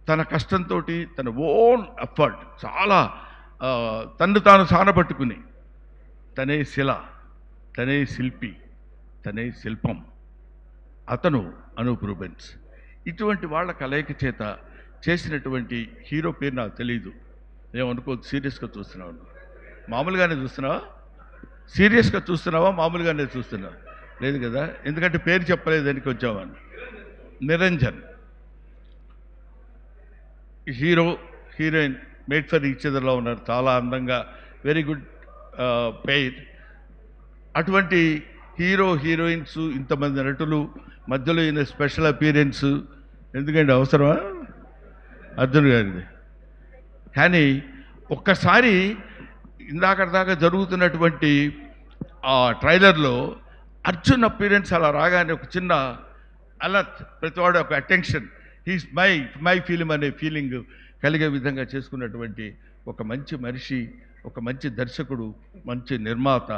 తన కష్టంతో తన ఓన్ ఎఫర్ట్ చాలా తన్ను తాను సానపట్టుకుని తనే శిల, తనే శిల్పి, తనే శిల్పం, అతను అనూప్ రూబెన్స్. ఇటువంటి వాళ్ళ కలయిక చేత చేసినటువంటి హీరో పేరు నాకు తెలియదు. ఏమనుకోవద్దు, సీరియస్గా చూస్తున్నావు, మామూలుగానే చూస్తున్నావా? సీరియస్గా చూస్తున్నావా మామూలుగానే చూస్తున్నావా? లేదు కదా, ఎందుకంటే పేరు చెప్పలేదని కొంచెం. Niranjan. Hero heroine made for each అదర్లో ఉన్నారు, చాలా అందంగా, వెరీ గుడ్ పెయిర్. అటువంటి హీరో హీరోయిన్స్, ఇంతమంది నటులు మధ్యలో ఈయన స్పెషల్ అపీరెన్స్ ఎందుకంటే అవసరమా అర్జున్ గారిది? కానీ ఒక్కసారి ఇందాక జరుగుతున్నటువంటి ఆ ట్రైలర్లో అర్జున్ అపీరెన్స్ అలా రాగానే ఒక చిన్న అలర్ట్, ప్రతివాడు ఒక అటెన్షన్, హీస్ మై ఫిలిం అనే ఫీలింగ్ కలిగే విధంగా చేసుకున్నటువంటి ఒక మంచి మనిషి, ఒక మంచి దర్శకుడు, మంచి నిర్మాత,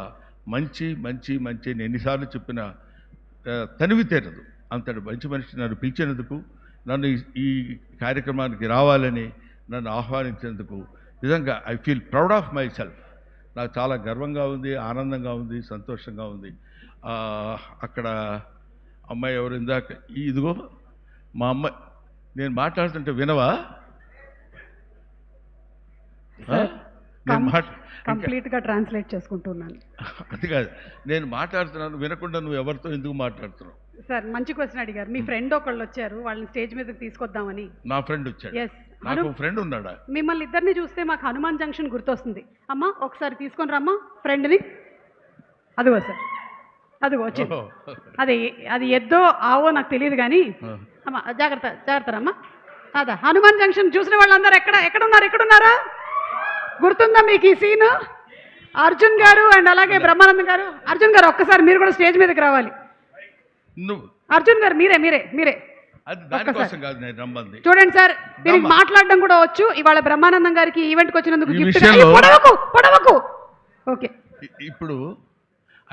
మంచి మంచి మంచి ఎన్నిసార్లు చెప్పిన తనివి తీరదు అంతటి మంచి మనిషి నన్ను పిలిచినందుకు, నన్ను ఈ కార్యక్రమానికి రావాలని నన్ను ఆహ్వానించినందుకు నిజంగా I feel proud of my self. నాకు చాలా గర్వంగా ఉంది, ఆనందంగా ఉంది, సంతోషంగా ఉంది. అక్కడ అమ్మాయి ఎవరు ఇందాక, ఇదిగో మా అమ్మాయి, నేను మాట్లాడుతుంటే వినవా? కంప్లీట్గా ట్రాన్స్లేట్ చేసుకుంటున్నాను. అది కాదు, నేను మాట్లాడుతున్నాను వినకుండా నువ్వు ఎవరితో ఎందుకు మాట్లాడుతున్నావు? సార్ మంచి క్వశ్చన్ అడిగారు. మీ ఫ్రెండ్ ఒకళ్ళు వచ్చారు, వాళ్ళని స్టేజ్ మీదకి తీసుకొద్దామని. నా ఫ్రెండ్ వచ్చాడు? ఎస్. నాకు ఫ్రెండ్ ఉన్నాడా? మిమ్మల్ని ఇద్దరిని చూస్తే మాకు హనుమాన్ జంక్షన్ గుర్తొస్తుంది. అమ్మా ఒకసారి తీసుకొని రమ్మా ఫ్రెండ్ని. అదిగో సార్, అదిగో వచ్చింది. అది ఎద్దో ఆవో నాకు తెలియదు కానీ అమ్మా జాగ్రత్త జాగ్రత్త రమ్మా. అదా హనుమాన్ జంక్షన్ చూసిన వాళ్ళందరూ ఎక్కడున్నారా? గుర్తుందా మీకు ఈ సీను? అర్జున్ గారు అండ్ అలాగే బ్రహ్మానందం గారు. అర్జున్ గారు ఒక్కసారి మీరు కూడా స్టేజ్ మీదకి రావాలి. అర్జున్ గారు మీరే చూడండి సార్, దీనికి మాట్లాడడం కూడా వచ్చు. ఇవాళ బ్రహ్మానందం గారికి ఈవెంట్కి వచ్చినందుకు పొడవకు. ఓకే, ఇప్పుడు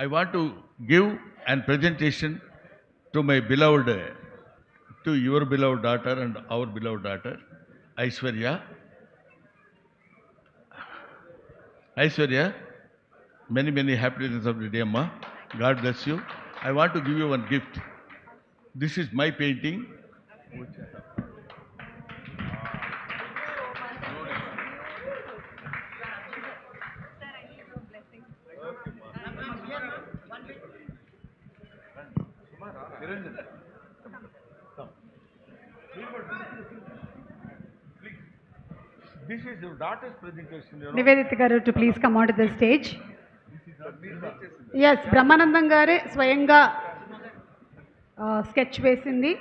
I want to give and presentation to my beloved, to your beloved daughter and hour beloved daughter Aishwarya, many happiness of the day, Amma. God bless you. I want to give you one gift. This is my painting. This is your daughter's presentation. Nivedita garu to please come onto the stage. Yes, Brahmanandam గారే స్వయంగా sketch వేసింది.